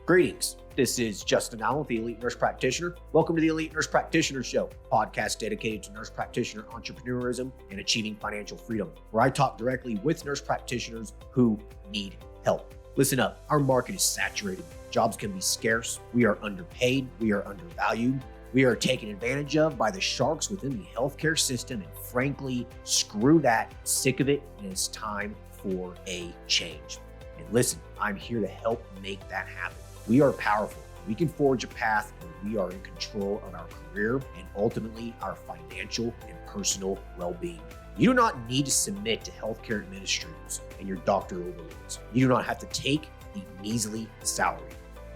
Greetings. This is Justin Allen, the Elite Nurse Practitioner. Welcome to the Elite Nurse Practitioner Show, a podcast dedicated to nurse practitioner entrepreneurism and achieving financial freedom, where I talk directly with nurse practitioners who need help. Listen up, our market is saturated. Jobs can be scarce. We are underpaid. We are undervalued. We are taken advantage of by the sharks within the healthcare system. And frankly, screw that. Sick of it. And it's time for a change. And listen, I'm here to help make that happen. We are powerful. We can forge a path where we are in control of our career and ultimately our financial and personal well-being. You do not need to submit to healthcare administrators and your doctor overlords. You do not have to take the measly salary.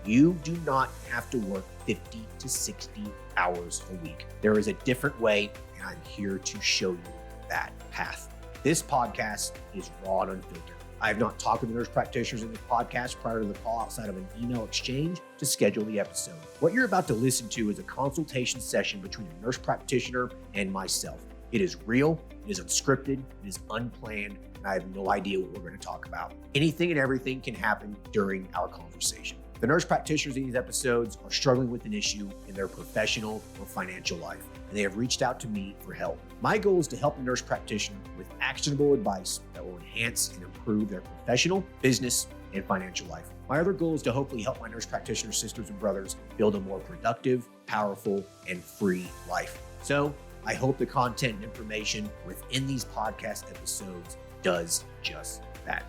You do not have to work 50 to 60 hours a week. There is a different way, and I'm here to show you that path. This podcast is raw and unfiltered. I have not talked with the nurse practitioners in this podcast prior to the call outside of an email exchange to schedule the episode. What you're about to listen to is a consultation session between a nurse practitioner and myself. It is real, it is unscripted, it is unplanned, and I have no idea what we're going to talk about. Anything and everything can happen during our conversation. The nurse practitioners in these episodes are struggling with an issue in their professional or financial life, and they have reached out to me for help. My goal is to help a nurse practitioner with actionable advice that will enhance and improve their professional, business, and financial life. My other goal is to hopefully help my nurse practitioner sisters and brothers build a more productive, powerful, and free life. So I hope the content and information within these podcast episodes does just that.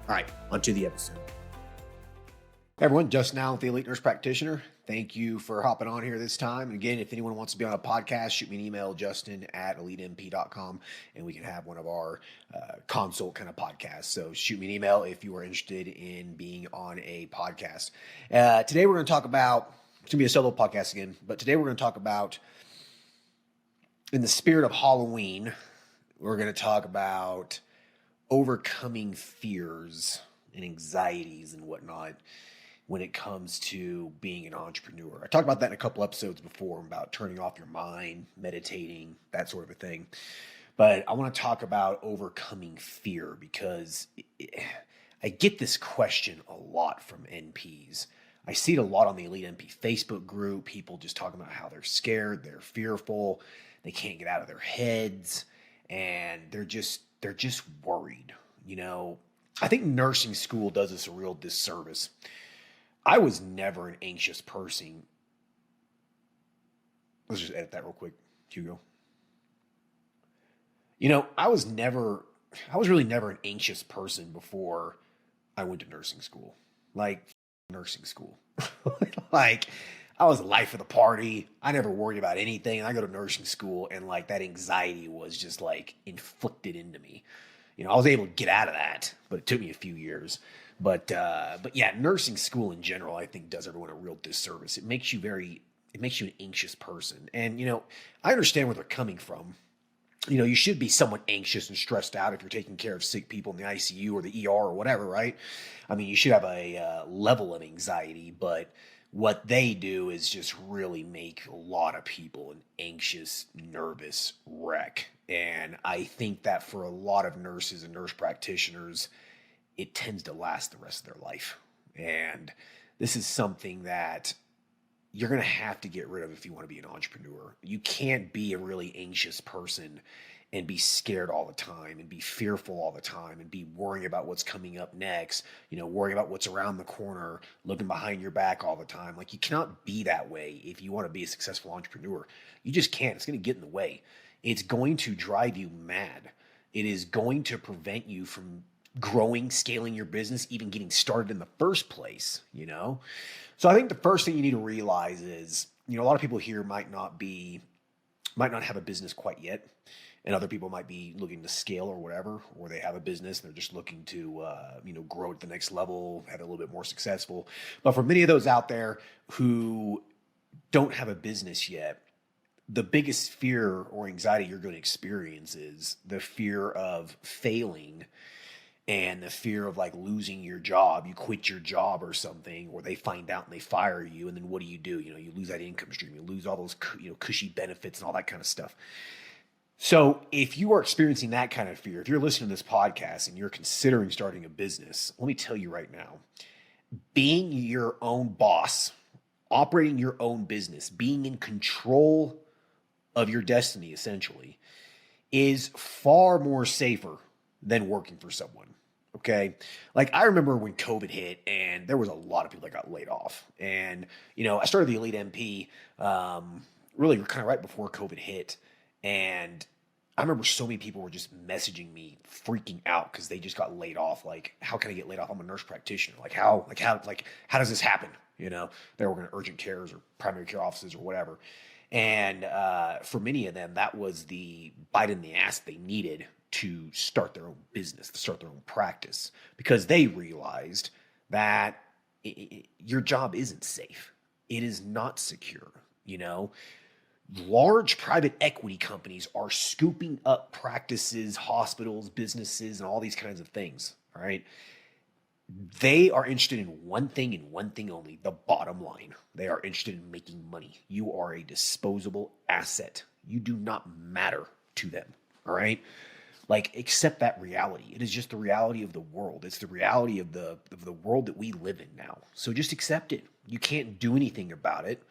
All right, onto the episode. Hey everyone, Justin Allen, the Elite Nurse Practitioner. Thank you for hopping on here this time. And again, if anyone wants to be on a podcast, shoot me an email, justin@elitemp.com, and we can have one of our consult kind of podcasts. So shoot me an email if you are interested in being on a podcast. Today we're going to talk about, it's going to be a solo podcast again, but today we're going to talk about, in the spirit of Halloween, we're going to talk about overcoming fears and anxieties and whatnot when it comes to being an entrepreneur. I talked about that in a couple episodes before about turning off your mind, meditating, that sort of a thing. But I want to talk about overcoming fear because I get this question a lot from NPs. I see it a lot on the Elite NP Facebook group, people just talking about how they're scared, they're fearful, they can't get out of their heads, and they're just worried. You know, I think nursing school does us a real disservice. I was never an anxious person. Let's just edit that real quick, Hugo. You know, I was really never an anxious person before I went to nursing school. Like, nursing school. Like, I was the life of the party. I never worried about anything. And I go to nursing school and like that anxiety was just like inflicted into me. You know, I was able to get out of that, but it took me a few years. But yeah, nursing school in general, I think does everyone a real disservice. It makes you an anxious person. And, you know, I understand where they're coming from. You know, you should be somewhat anxious and stressed out if you're taking care of sick people in the ICU or the ER or whatever, right? I mean, you should have a level of anxiety, but what they do is just really make a lot of people an anxious, nervous wreck. And I think that for a lot of nurses and nurse practitioners, it tends to last the rest of their life. And this is something that you're going to have to get rid of if you want to be an entrepreneur. You can't be a really anxious person and be scared all the time and be fearful all the time and be worrying about what's coming up next, you know, worrying about what's around the corner, looking behind your back all the time. Like, you cannot be that way if you want to be a successful entrepreneur. You just can't. It's going to get in the way. It's going to drive you mad. It is going to prevent you from growing, scaling your business, even getting started in the first place, you know? So I think the first thing you need to realize is, you know, a lot of people here might not have a business quite yet. And other people might be looking to scale or whatever, or they have a business and they're just looking to, grow at the next level, have it a little bit more successful. But for many of those out there who don't have a business yet, the biggest fear or anxiety you're going to experience is the fear of failing and the fear of like losing your job. You quit your job or something, or they find out and they fire you. And then what do? You know, you lose that income stream, you lose all those, cushy benefits and all that kind of stuff. So if you are experiencing that kind of fear, if you're listening to this podcast and you're considering starting a business, let me tell you right now, being your own boss, operating your own business, being in control of your destiny, essentially, is far more safer than working for someone. Okay. Like I remember when COVID hit and there was a lot of people that got laid off. And, I started the Elite MP really kind of right before COVID hit. And I remember so many people were just messaging me, freaking out because they just got laid off. Like, how can I get laid off? I'm a nurse practitioner. How does this happen? They're working at urgent cares or primary care offices or whatever. And for many of them, that was the bite in the ass they needed to start their own business, to start their own practice, because they realized that your job isn't safe. It is not secure. Large private equity companies are scooping up practices, hospitals, businesses, and all these kinds of things. All right. They are interested in one thing and one thing only, the bottom line. They are interested in making money. You are a disposable asset. You do not matter to them. All right. Like, accept that reality. It is just the reality of the world. It's the reality of the world that we live in now. So just accept it. You can't do anything about it.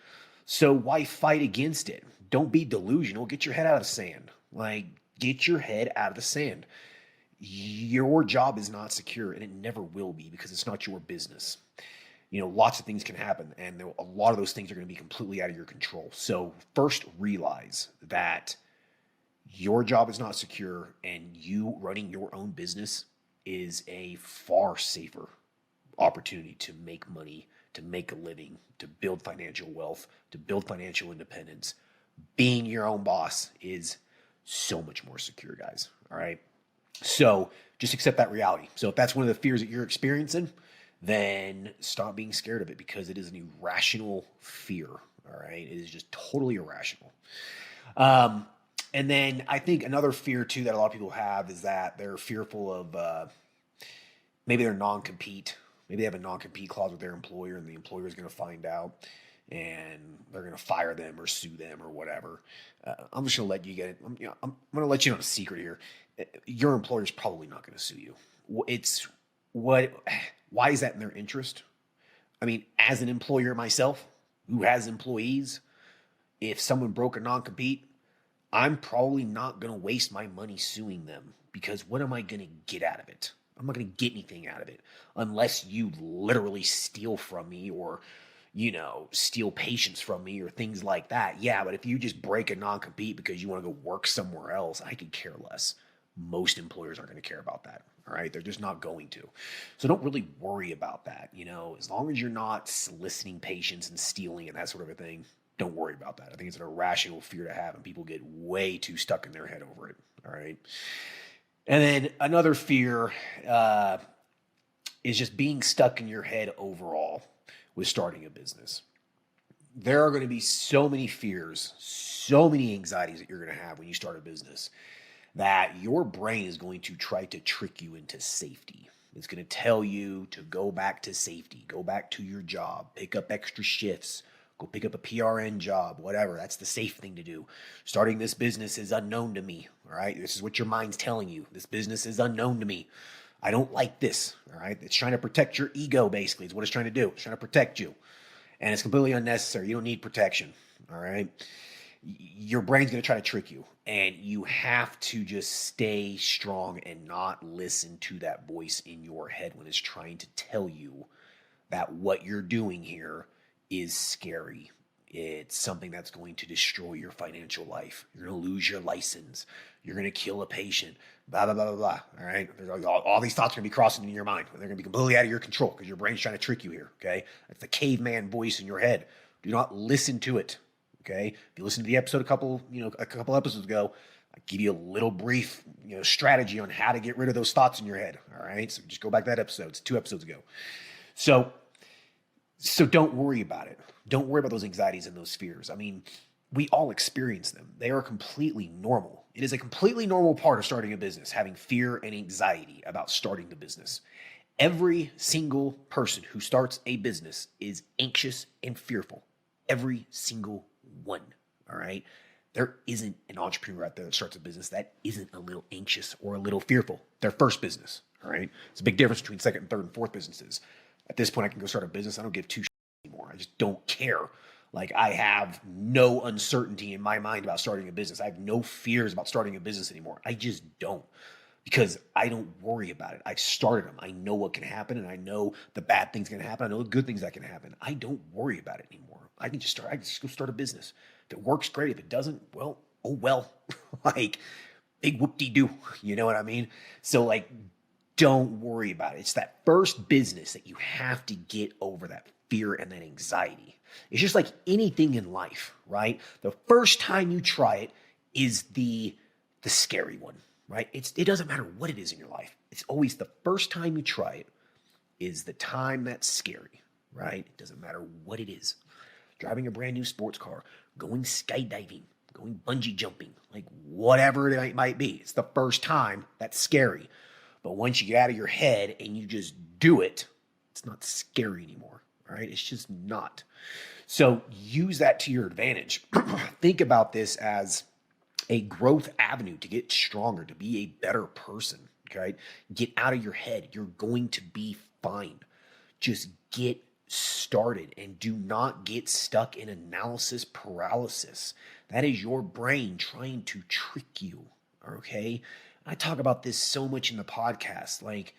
So why fight against it? Don't be delusional. Get your head out of the sand. Like, get your head out of the sand. Your job is not secure, and it never will be because it's not your business. Lots of things can happen, and a lot of those things are going to be completely out of your control. So first, realize that your job is not secure, and you running your own business is a far safer opportunity to make money, to make a living, to build financial wealth, to build financial independence. Being your own boss is so much more secure, guys. All right. So just accept that reality. So if that's one of the fears that you're experiencing, then stop being scared of it, because it is an irrational fear. All right. It is just totally irrational. And then I think another fear too that a lot of people have is that they're fearful of maybe their non-compete. Maybe they have a non-compete clause with their employer, and the employer is going to find out and they're going to fire them or sue them or whatever. I'm just going to let you get it. I'm going to let you know a secret here. Your employer is probably not going to sue you. Why is that in their interest? I mean, as an employer myself who has employees, if someone broke a non-compete, I'm probably not going to waste my money suing them, because what am I going to get out of it? I'm not going to get anything out of it unless you literally steal from me or, steal patients from me or things like that. Yeah, but if you just break a non-compete because you want to go work somewhere else, I could care less. Most employers aren't going to care about that. All right. They're just not going to. So don't really worry about that. As long as you're not soliciting patients and stealing and that sort of a thing, don't worry about that. I think it's an irrational fear to have, and people get way too stuck in their head over it. All right. And then another fear is just being stuck in your head overall with starting a business. There are going to be so many fears, so many anxieties that you're going to have when you start a business, that your brain is going to try to trick you into safety. It's going to tell you to go back to safety, go back to your job, pick up extra shifts, go pick up a PRN job, whatever. That's the safe thing to do. Starting this business is unknown to me, all right? This is what your mind's telling you. This business is unknown to me. I don't like this, all right? It's trying to protect your ego, basically, is what it's trying to do. It's trying to protect you. And it's completely unnecessary. You don't need protection, all right? Your brain's going to try to trick you, and you have to just stay strong and not listen to that voice in your head when it's trying to tell you that what you're doing here is scary. It's something that's going to destroy your financial life. You're going to lose your license. You're going to kill a patient, blah, blah, blah, blah, blah. All right. All these thoughts are going to be crossing in your mind. They're going to be completely out of your control because your brain's trying to trick you here. Okay. That's the caveman voice in your head. Do not listen to it. Okay. If you listen to the episode a couple episodes ago, I give you a little brief, strategy on how to get rid of those thoughts in your head. All right. So just go back to that episode. It's 2 episodes ago. So don't worry about it. Don't worry about those anxieties and those fears. I mean, we all experience them. They are completely normal. It is a completely normal part of starting a business, having fear and anxiety about starting the business. Every single person who starts a business is anxious and fearful. Every single one. All right. There isn't an entrepreneur out there that starts a business that isn't a little anxious or a little fearful. Their first business. All right. It's a big difference between second, third, and fourth businesses. At this point, I can go start a business. I don't give two shits anymore. I just don't care. Like, I have no uncertainty in my mind about starting a business. I have no fears about starting a business anymore. I just don't, because I don't worry about it. I've started them. I know what can happen, and I know the bad things can happen. I know the good things that can happen. I don't worry about it anymore. I can just go start a business. If it works, great. If it doesn't, well, oh well. Like, big whoop-de-doo. You know what I mean? So, like, don't worry about it. It's that first business that you have to get over that fear and that anxiety. It's just like anything in life, right? The first time you try it is the scary one, right? It doesn't matter what it is in your life. It's always the first time you try it is the time that's scary, right? It doesn't matter what it is. Driving a brand new sports car, going skydiving, going bungee jumping, like whatever it might be. It's the first time that's scary. But once you get out of your head and you just do it, it's not scary anymore, right? It's just not. So use that to your advantage. Think about this as a growth avenue to get stronger, to be a better person, okay? Get out of your head. You're going to be fine. Just get started and do not get stuck in analysis paralysis. That is your brain trying to trick you, okay? I talk about this so much in the podcast. Like,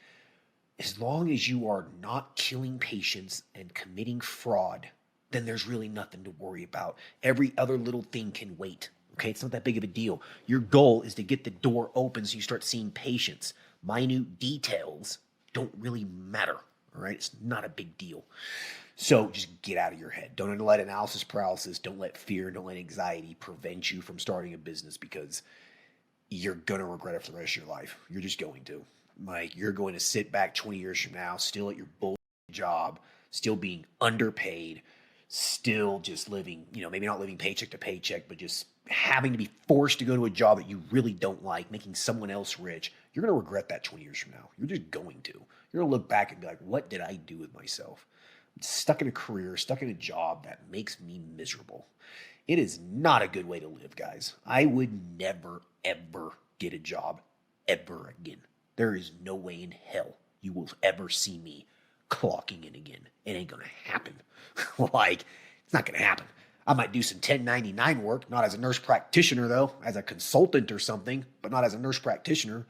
as long as you are not killing patients and committing fraud, then there's really nothing to worry about. Every other little thing can wait. Okay, it's not that big of a deal. Your goal is to get the door open so you start seeing patients. Minute details don't really matter. All right, it's not a big deal. So just get out of your head. Don't let analysis paralysis, don't let fear, don't let anxiety prevent you from starting a business, because you're going to regret it for the rest of your life. You're just going to. Like, you're going to sit back 20 years from now, still at your bullshit job, still being underpaid, still just living, maybe not living paycheck to paycheck, but just having to be forced to go to a job that you really don't like, making someone else rich. You're going to regret that 20 years from now. You're just going to. You're going to look back and be like, what did I do with myself? I'm stuck in a career, stuck in a job that makes me miserable. It is not a good way to live, guys. I would never, ever get a job ever again. There is no way in hell you will ever see me clocking in again. It ain't going to happen. Like, it's not going to happen. I might do some 1099 work, not as a nurse practitioner, though, as a consultant or something, but not as a nurse practitioner.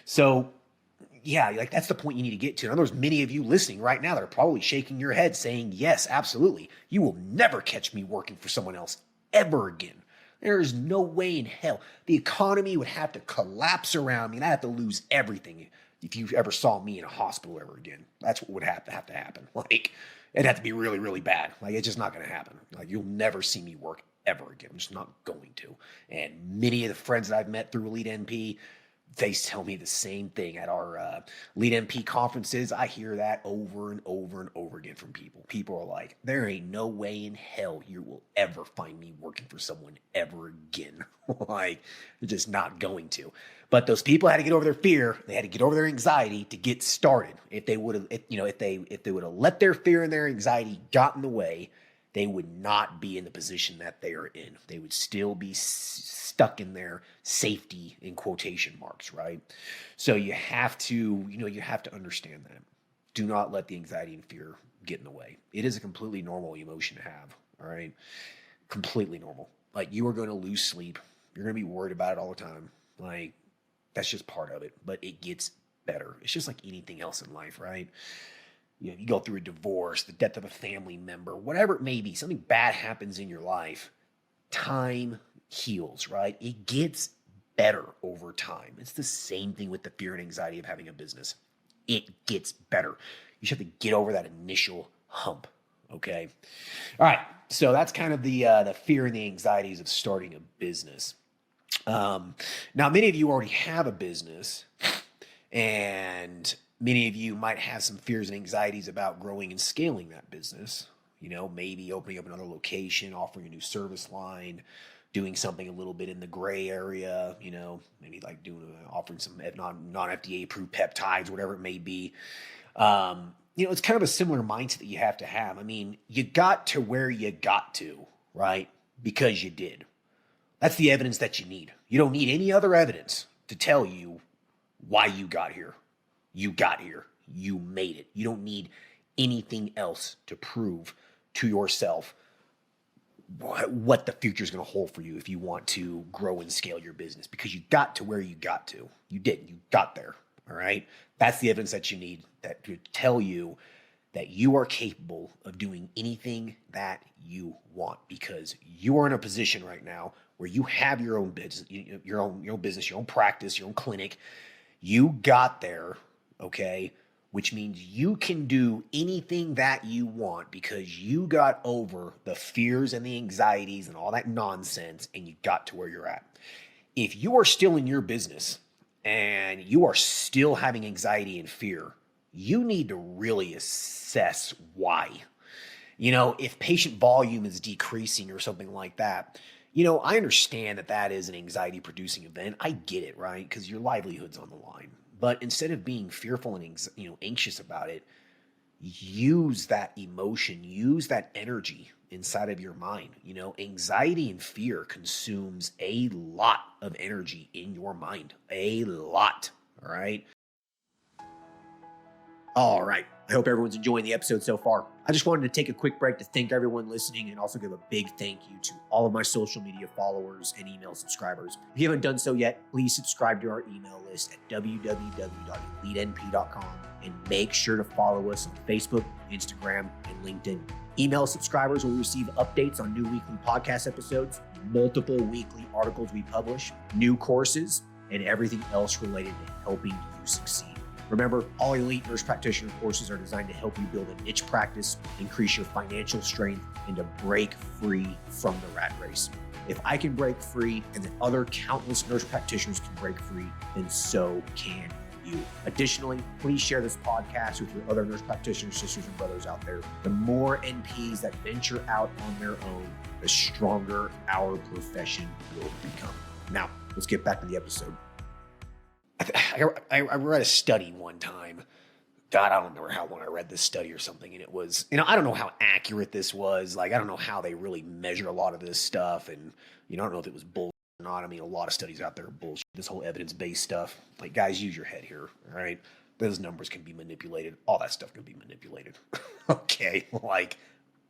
So, yeah, like, that's the point you need to get to. And there's many of you listening right now that are probably shaking your head saying, yes, absolutely. You will never catch me working for someone else ever again. There is no way in hell. The economy would have to collapse around me, and I'd have to lose everything if you ever saw me in a hospital ever again. That's what would have to happen. Like, it'd have to be really, really bad. Like, it's just not going to happen. Like, you'll never see me work ever again. I'm just not going to. And many of the friends that I've met through Elite NP, they tell me the same thing at our Lead MP conferences. I hear that over and over and over again from people. People are like, there ain't no way in hell you will ever find me working for someone ever again. Like, they're just not going to. But those people had to get over their fear. They had to get over their anxiety to get started. If they would have, if they would have let their fear and their anxiety got in the way, they would not be in the position that they are in. They would still be stuck in their safety in quotation marks, right? So you have to, you have to understand that. Do not let the anxiety and fear get in the way. It is a completely normal emotion to have, all right? Completely normal. Like, you are going to lose sleep. You're going to be worried about it all the time. Like, that's just part of it, but it gets better. It's just like anything else in life, right? You go through a divorce, the death of a family member, whatever it may be, something bad happens in your life. Time heals, right? It gets better over time. It's the same thing with the fear and anxiety of having a business. It gets better. You just have to get over that initial hump, okay? All right, so that's kind of the fear and the anxieties of starting a business. Now, many of you already have a business, and many of you might have some fears and anxieties about growing and scaling that business. Maybe opening up another location, offering a new service line, doing something a little bit in the gray area, maybe like offering some non-FDA approved peptides, whatever it may be. It's kind of a similar mindset that you have to have. I mean, you got to where you got to, right? Because you did. That's the evidence that you need. You don't need any other evidence to tell you why you got here. You got here. You made it. You don't need anything else to prove to yourself what the future is going to hold for you if you want to grow and scale your business, because you got to where you got to. You did. You got there. All right. That's the evidence that you need that to tell you that you are capable of doing anything that you want, because you are in a position right now where you have your own business, your own business, your own practice, your own clinic. You got there. Okay. Which means you can do anything that you want because you got over the fears and the anxieties and all that nonsense, and you got to where you're at. If you are still in your business and you are still having anxiety and fear, you need to really assess why. If patient volume is decreasing or something like that, I understand that is an anxiety producing event. I get it, right? Because your livelihood's on the line. But instead of being fearful and anxious about it, use that emotion, use that energy inside of your mind. Anxiety and fear consumes a lot of energy in your mind, a lot. All right. All right. I hope everyone's enjoying the episode so far. I just wanted to take a quick break to thank everyone listening and also give a big thank you to all of my social media followers and email subscribers. If you haven't done so yet, please subscribe to our email list at www.elitenp.com and make sure to follow us on Facebook, Instagram, and LinkedIn. Email subscribers will receive updates on new weekly podcast episodes, multiple weekly articles we publish, new courses, and everything else related to helping you succeed. Remember, all Elite Nurse Practitioner courses are designed to help you build a niche practice, increase your financial strength, and to break free from the rat race. If I can break free and the other countless nurse practitioners can break free, then so can you. Additionally, please share this podcast with your other nurse practitioners, sisters, and brothers out there. The more NPs that venture out on their own, the stronger our profession will become. Now, let's get back to the episode. I read a study one time. God, I don't remember how long I read this study or something. And it was, I don't know how accurate this was. I don't know how they really measure a lot of this stuff. And, I don't know if it was bullshit or not. A lot of studies out there are bullshit. This whole evidence-based stuff. Guys, use your head here, all right? Those numbers can be manipulated. All that stuff can be manipulated. Okay?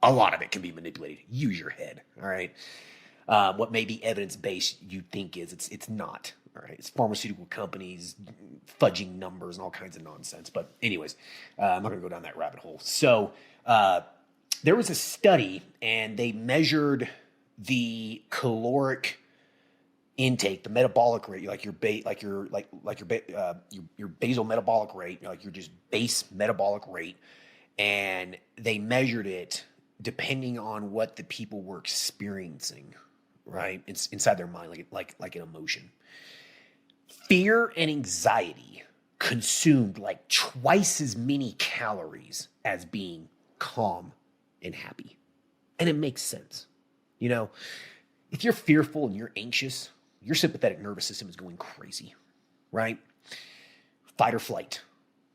A lot of it can be manipulated. Use your head, all right? What may be evidence-based you think is, it's not. All right, it's pharmaceutical companies fudging numbers and all kinds of nonsense. But anyways, I'm not going to go down that rabbit hole. So there was a study, and they measured the caloric intake, the metabolic rate, your basal metabolic rate, your just base metabolic rate, and they measured it depending on what the people were experiencing, right? It's inside their mind, like an emotion. Fear and anxiety consumed twice as many calories as being calm and happy. And it makes sense. If you're fearful and you're anxious, your sympathetic nervous system is going crazy, right? Fight or flight.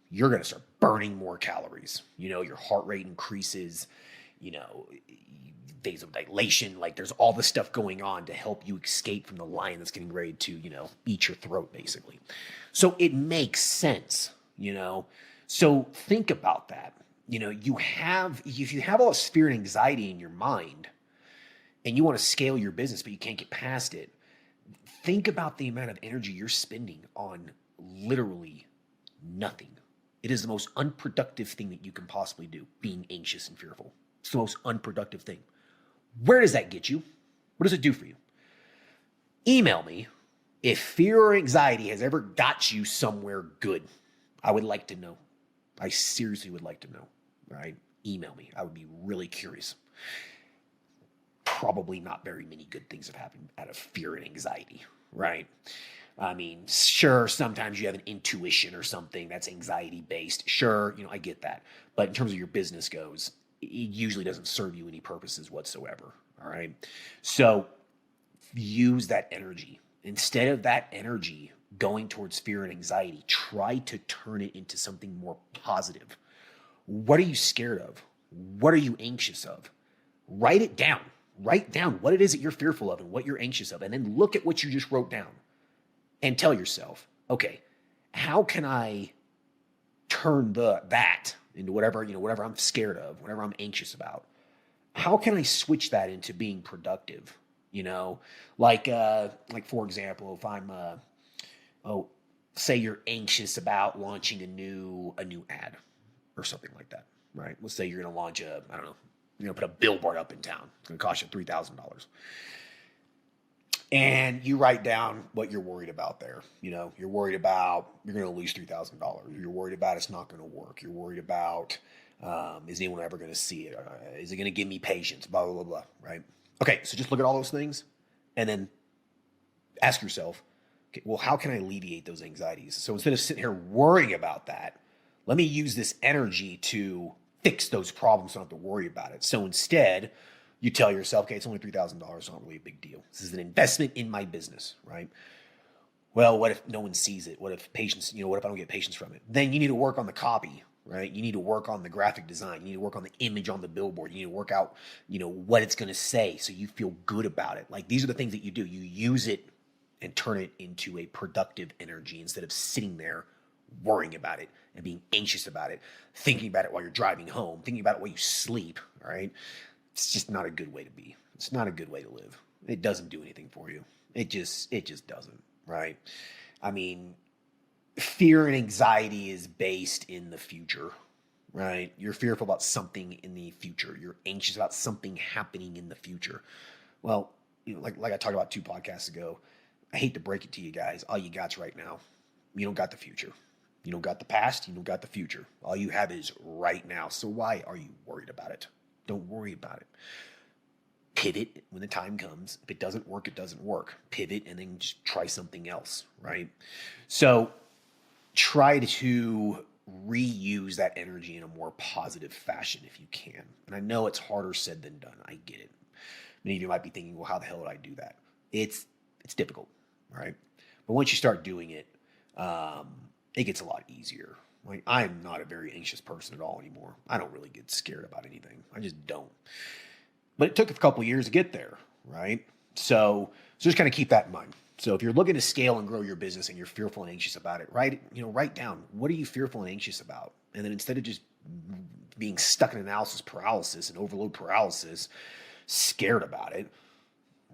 You're going to start burning more calories. Your heart rate increases, vasodilation, there's all this stuff going on to help you escape from the lion that's getting ready to, eat your throat, basically. So it makes sense, So think about that. If you have all this fear and anxiety in your mind and you want to scale your business, but you can't get past it, think about the amount of energy you're spending on literally nothing. It is the most unproductive thing that you can possibly do, being anxious and fearful. It's the most unproductive thing. Where does that get you? What does it do for you? Email me if fear or anxiety has ever got you somewhere good. I would like to know. I seriously would like to know, right? Email me. I would be really curious. Probably not very many good things have happened out of fear and anxiety, right? Sure, sometimes you have an intuition or something that's anxiety based. Sure, I get that. But in terms of your business goes, it usually doesn't serve you any purposes whatsoever, all right? So use that energy. Instead of that energy going towards fear and anxiety, try to turn it into something more positive. What are you scared of? What are you anxious of? Write it down. Write down what it is that you're fearful of and what you're anxious of, and then look at what you just wrote down and tell yourself, okay, how can I turn that into whatever I'm scared of, whatever I'm anxious about. How can I switch that into being productive? Like for example, if I'm say you're anxious about launching a new ad or something like that, right? Let's say you're going to launch put a billboard up in town. It's going to cost you $3,000. And you write down what you're worried about there. You're worried about you're going to lose $3,000. You're worried about it's not going to work. You're worried about is anyone ever going to see it? Is it going to give me patience? Blah, blah, blah, blah, right? Okay, so just look at all those things and then ask yourself, okay, well, how can I alleviate those anxieties? So instead of sitting here worrying about that, let me use this energy to fix those problems so I don't have to worry about it. So instead, you tell yourself, okay, it's only $3,000. It's not really a big deal. This is an investment in my business, right? Well, what if no one sees it? What if what if I don't get patience from it? Then you need to work on the copy, right? You need to work on the graphic design. You need to work on the image on the billboard. You need to work out, what it's going to say so you feel good about it. Like these are the things that you do. You use it and turn it into a productive energy instead of sitting there worrying about it and being anxious about it, thinking about it while you're driving home, thinking about it while you sleep, all right? It's just not a good way to be. It's not a good way to live. It doesn't do anything for you. It just doesn't, right? I mean, fear and anxiety is based in the future, right? You're fearful about something in the future. You're anxious about something happening in the future. Well, like I talked about 2 podcasts ago, I hate to break it to you guys. All you got's right now. You don't got the future. You don't got the past. You don't got the future. All you have is right now. So why are you worried about it? Don't worry about it. Pivot when the time comes. If it doesn't work, it doesn't work. Pivot and then just try something else, right? So try to reuse that energy in a more positive fashion if you can. And I know it's harder said than done. I get it. Many of you might be thinking, well, how the hell would I do that? It's difficult, right? But once you start doing it, it gets a lot easier. Like I'm not a very anxious person at all anymore. I don't really get scared about anything. I just don't. But it took a couple of years to get there, right? So just kind of keep that in mind. So if you're looking to scale and grow your business and you're fearful and anxious about it, write down, what are you fearful and anxious about? And then instead of just being stuck in analysis paralysis and overload paralysis, scared about it,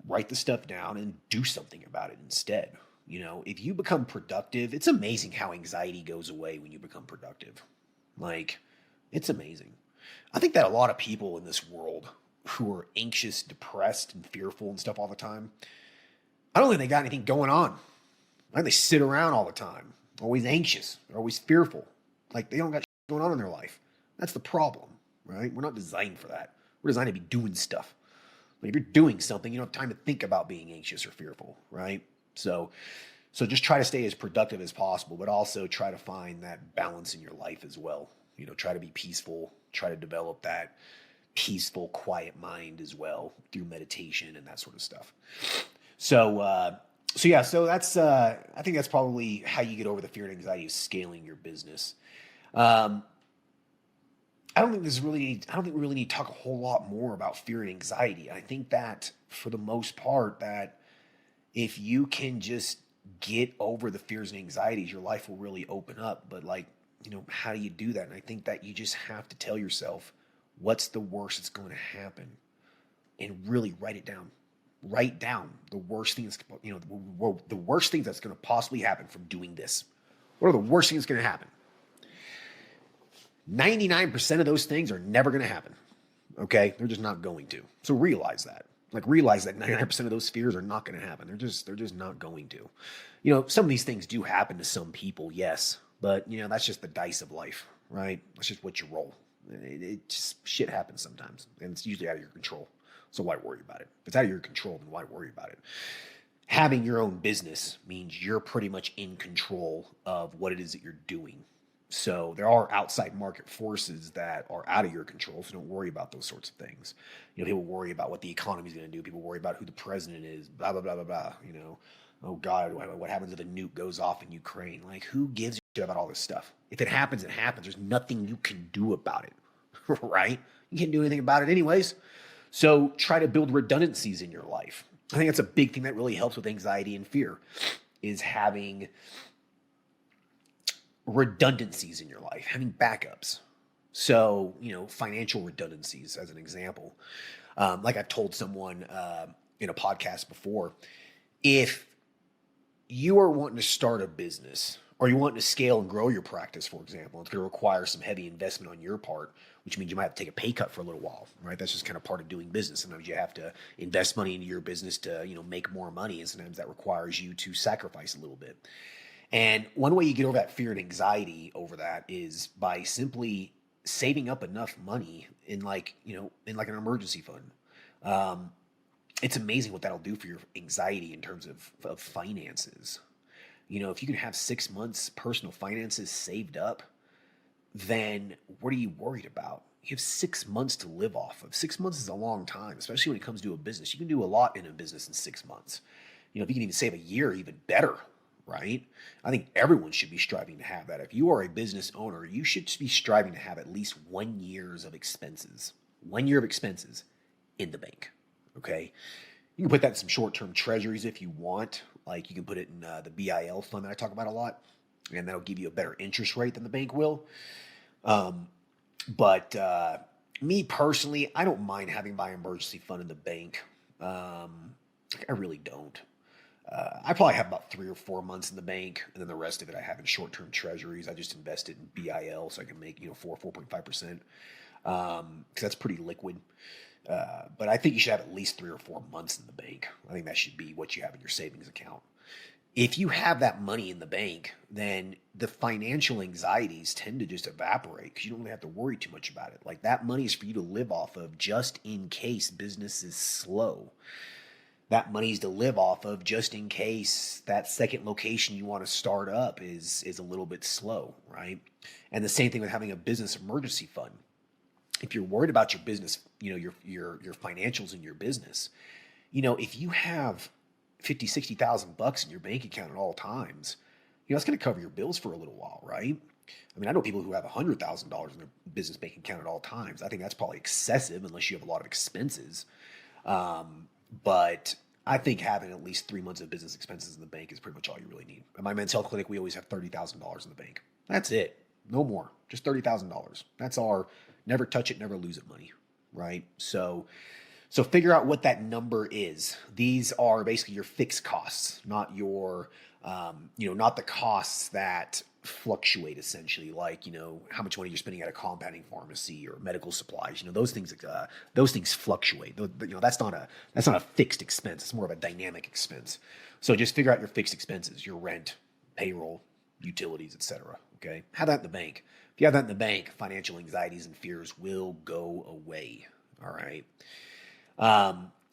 write the stuff down and do something about it instead. If you become productive, it's amazing how anxiety goes away when you become productive. Like, it's amazing. I think that a lot of people in this world who are anxious, depressed, and fearful and stuff all the time, I don't think they got anything going on. Like they sit around all the time, always anxious, they're always fearful. Like they don't got shit going on in their life. That's the problem, right? We're not designed for that. We're designed to be doing stuff. Like if you're doing something, you don't have time to think about being anxious or fearful, right? So just try to stay as productive as possible, but also try to find that balance in your life as well. Try to be peaceful, try to develop that peaceful, quiet mind as well through meditation and that sort of stuff. So that's, I think that's probably how you get over the fear and anxiety of scaling your business. I don't think we really need to talk a whole lot more about fear and anxiety. I think that for the most part, that if you can just get over the fears and anxieties, your life will really open up. But how do you do that? And I think that you just have to tell yourself, what's the worst that's going to happen? And really write it down. Write down the worst things, the worst thing that's going to possibly happen from doing this. What are the worst things going to happen? 99% of those things are never going to happen. Okay? They're just not going to. So realize that. Realize that 99% of those fears are not going to happen. They're just not going to. Some of these things do happen to some people, yes. But, that's just the dice of life, right? That's just what you roll. It just, shit happens sometimes. And it's usually out of your control. So why worry about it? If it's out of your control, then why worry about it? Having your own business means you're pretty much in control of what it is that you're doing. So there are outside market forces that are out of your control. So don't worry about those sorts of things. People worry about what the economy is going to do. People worry about who the president is, blah, blah, blah, blah, blah. Oh God, what happens if a nuke goes off in Ukraine? Like who gives a shit about all this stuff? If it happens, it happens. There's nothing you can do about it, right? You can't do anything about it anyways. So try to build redundancies in your life. I think that's a big thing that really helps with anxiety and fear, is having redundancies in your life, having backups. So, financial redundancies as an example. Like I've told someone in a podcast before, if you are wanting to start a business or you want to scale and grow your practice, for example, it's going to require some heavy investment on your part, which means you might have to take a pay cut for a little while, right? That's just kind of part of doing business. Sometimes you have to invest money into your business to, make more money. And sometimes that requires you to sacrifice a little bit. And one way you get over that fear and anxiety over that is by simply saving up enough money in in like an emergency fund. It's amazing what that'll do for your anxiety in terms of finances. If you can have 6 months personal finances saved up, then what are you worried about? You have 6 months to live off of. 6 months is a long time, especially when it comes to a business. You can do a lot in a business in 6 months. If you can even save a year, even better, right? I think everyone should be striving to have that. If you are a business owner, you should be striving to have at least 1 year of expenses. 1 year of expenses in the bank. Okay. You can put that in some short-term treasuries if you want. Like you can put it in the BIL fund that I talk about a lot, and that'll give you a better interest rate than the bank will. But me personally, I don't mind having my emergency fund in the bank. I really don't. I probably have about 3 or 4 months in the bank, and then the rest of it I have in short-term treasuries. I just invest it in BIL so I can make 4.5%, because that's pretty liquid. But I think you should have at least 3 or 4 months in the bank. I think that should be what you have in your savings account. If you have that money in the bank, then the financial anxieties tend to just evaporate because you don't really have to worry too much about it. Like that money is for you to live off of just in case business is slow. That money's to live off of just in case that second location you want to start up is a little bit slow, right? And the same thing with having a business emergency fund. If you're worried about your business, your financials in your business, if you have 50, 60,000 bucks in your bank account at all times, that's going to cover your bills for a little while, right? I mean, I know people who have $100,000 in their business bank account at all times. I think that's probably excessive unless you have a lot of expenses. But I think having at least 3 months of business expenses in the bank is pretty much all you really need. At my men's health clinic, we always have $30,000 in the bank. That's it. No more. Just $30,000. That's our never touch it, never lose it money, right? So figure out what that number is. These are basically your fixed costs, not your, not the costs that fluctuate essentially, like, how much money you're spending at a compounding pharmacy or medical supplies. Those things fluctuate. That's not a fixed expense. It's more of a dynamic expense. So just figure out your fixed expenses, your rent, payroll, utilities, etc. Okay. Have that in the bank. If you have that in the bank, financial anxieties and fears will go away. All right.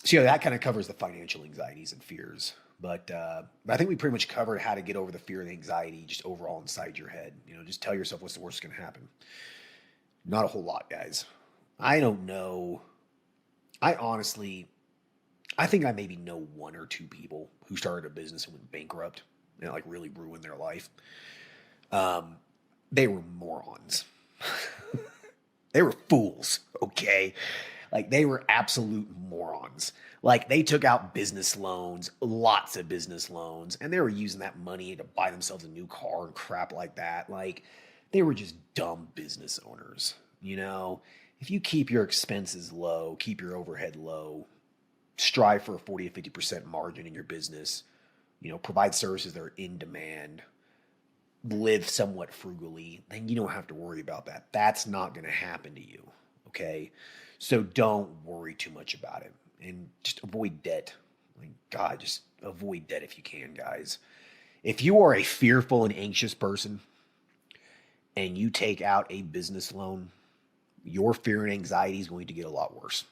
So that kind of covers the financial anxieties and fears. But I think we pretty much covered how to get over the fear and anxiety just overall inside your head. Just tell yourself what's the worst that's going to happen. Not a whole lot, guys. I don't know. I think I maybe know 1 or 2 people who started a business and went bankrupt and really ruined their life. They were morons. They were fools, okay? They were absolute morons. They took out business loans, lots of business loans, and they were using that money to buy themselves a new car and crap like that. They were just dumb business owners, If you keep your expenses low, keep your overhead low, strive for a 40 to 50% margin in your business, provide services that are in demand, live somewhat frugally, then you don't have to worry about that. That's not going to happen to you, okay? So don't worry too much about it and just avoid debt. Just avoid debt if you can, guys. If you are a fearful and anxious person and you take out a business loan, your fear and anxiety is going to get a lot worse.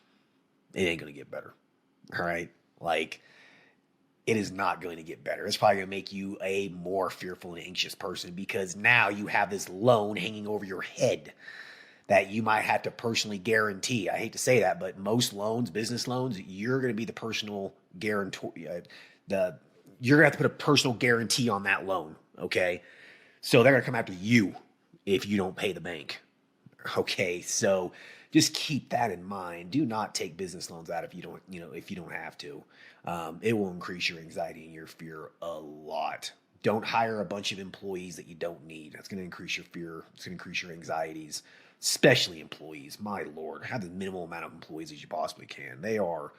It ain't going to get better, all right? It is not going to get better. It's probably going to make you a more fearful and anxious person because now you have this loan hanging over your head that you might have to personally guarantee. I hate to say that, but most loans, business loans, you're going to be the personal guarantor. You're going to have to put a personal guarantee on that loan, okay? So they're going to come after you if you don't pay the bank, okay? So just keep that in mind. Do not take business loans out if you don't have to. It will increase your anxiety and your fear a lot. Don't hire a bunch of employees that you don't need. That's going to increase your fear. It's going to increase your anxieties. especially employees. My Lord, have the minimal amount of employees as you possibly can. They are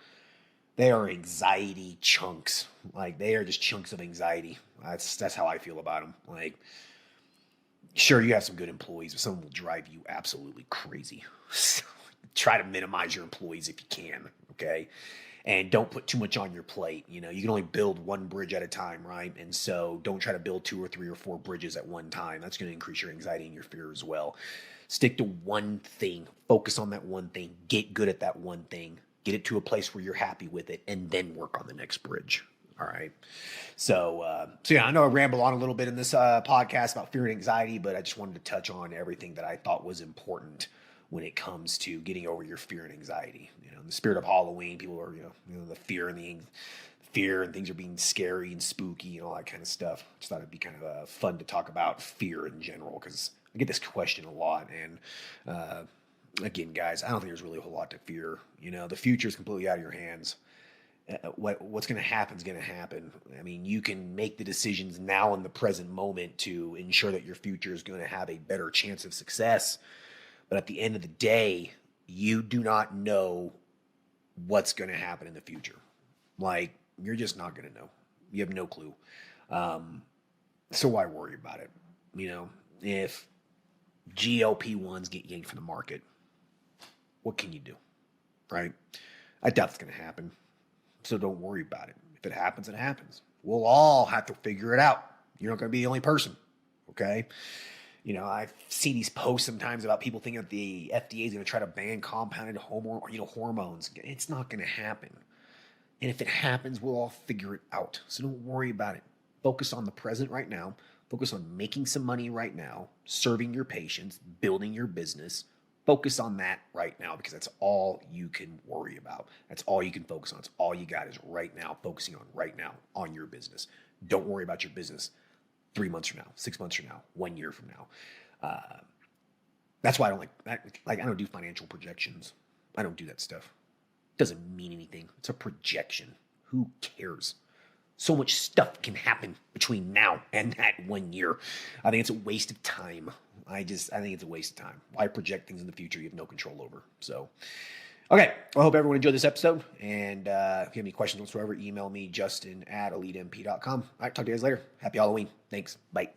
anxiety chunks. Like, they are just chunks of anxiety. That's how I feel about them. Like, sure, you have some good employees, but some will drive you absolutely crazy. So try to minimize your employees if you can, okay? And don't put too much on your plate. You can only build one bridge at a time, right? And so don't try to build 2 or 3 or 4 bridges at one time. That's going to increase your anxiety and your fear as well. Stick to one thing. Focus on that one thing. Get good at that one thing. Get it to a place where you're happy with it, and then work on the next bridge. All right. So yeah, I know I ramble on a little bit in this podcast about fear and anxiety, but I just wanted to touch on everything that I thought was important when it comes to getting over your fear and anxiety. In the spirit of Halloween, people are, the fear and things are being scary and spooky and all that kind of stuff. Just thought it'd be kind of fun to talk about fear in general, because I get this question a lot. And again, guys, I don't think there's really a whole lot to fear. The future is completely out of your hands. What's going to happen is going to happen. I mean, you can make the decisions now in the present moment to ensure that your future is going to have a better chance of success. But at the end of the day, you do not know what's going to happen in the future. Like, you're just not going to know. You have no clue. So why worry about it? If GLP-1s get yanked from the market, what can you do, right? I doubt it's going to happen. So don't worry about it. If it happens, it happens. We'll all have to figure it out. You're not going to be the only person, okay? I see these posts sometimes about people thinking that the FDA is going to try to ban compounded hormones. It's not going to happen. And if it happens, we'll all figure it out. So don't worry about it. Focus on the present right now. Focus on making some money right now, serving your patients, building your business. Focus on that right now, because that's all you can worry about. That's all you can focus on. It's all you got is right now, focusing on right now on your business. Don't worry about your business 3 months from now, 6 months from now, 1 year from now. That's why I don't like that. Like, I don't do financial projections. I don't do that stuff. It doesn't mean anything. It's a projection. Who cares? So much stuff can happen between now and that 1 year. I think it's a waste of time. I think it's a waste of time. Why project things in the future you have no control over? So, okay. Well, I hope everyone enjoyed this episode. And if you have any questions whatsoever, email me, justin@elitemp.com. All right. Talk to you guys later. Happy Halloween. Thanks. Bye.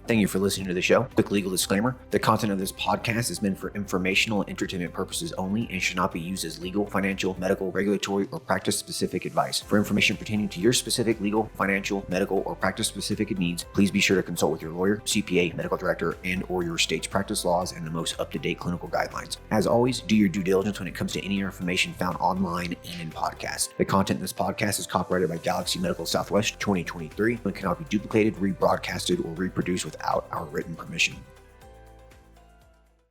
Thank you for listening to the show. Quick legal disclaimer. The content of this podcast is meant for informational and entertainment purposes only and should not be used as legal, financial, medical, regulatory, or practice-specific advice. For information pertaining to your specific legal, financial, medical, or practice-specific needs, please be sure to consult with your lawyer, CPA, medical director, and/or your state's practice laws and the most up-to-date clinical guidelines. As always, do your due diligence when it comes to any information found online and in podcasts. The content in this podcast is copyrighted by Galaxy Medical Southwest 2023 and cannot be duplicated, rebroadcasted, or reproduced without our written permission.